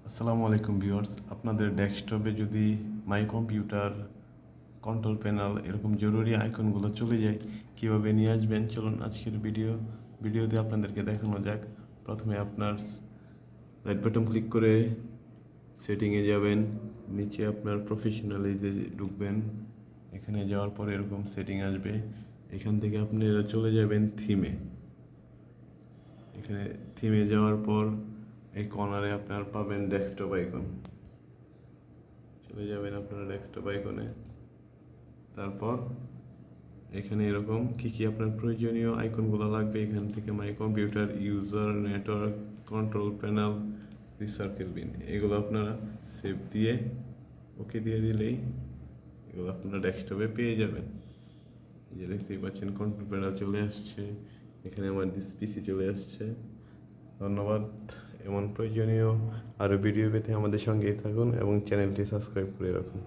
আসসালামু আলাইকুম ভিউয়ার্স, আপনাদের ডেস্কটপে যদি মাই কম্পিউটার, কন্ট্রোল প্যানেল এরকম জরুরি আইকনগুলো চলে যায়, কীভাবে নিয়ে আসবেন চলুন আজকের ভিডিওতে আপনাদেরকে দেখানো যাক। প্রথমে আপনার রাইট বাটন ক্লিক করে সেটিংয়ে যাবেন, নিচে আপনার প্রফেশনালিজে ঢুকবেন। এখানে যাওয়ার পরে এরকম সেটিং আসবে, এখান থেকে আপনারা চলে যাবেন থিমে। এখানে থিমে যাওয়ার পর এই কর্নারে আপনার পাবেন ডেস্কটপ আইকন, চলে যাবেন আপনারা ডেস্কটপ আইকনে। তারপর এখানে এরকম কী আপনার প্রয়োজনীয় আইকনগুলো লাগবে, এখান থেকে my computer, user, network, control panel, recycle bin, এগুলো আপনারা সেভ দিয়ে ওকে দিয়ে দিলেই এগুলো আপনারা ডেস্কটপে পেয়ে যাবেন। এই যে দেখতেই পাচ্ছেন কন্ট্রোল প্যানেল চলে আসছে, এখানে আমার পিসি চলে আসছে। ধন্যবাদ। এমন প্রয়োজনীয় আরও ভিডিও পেতে আমাদের সঙ্গেই থাকুন এবং চ্যানেলটি সাবস্ক্রাইব করে রাখুন।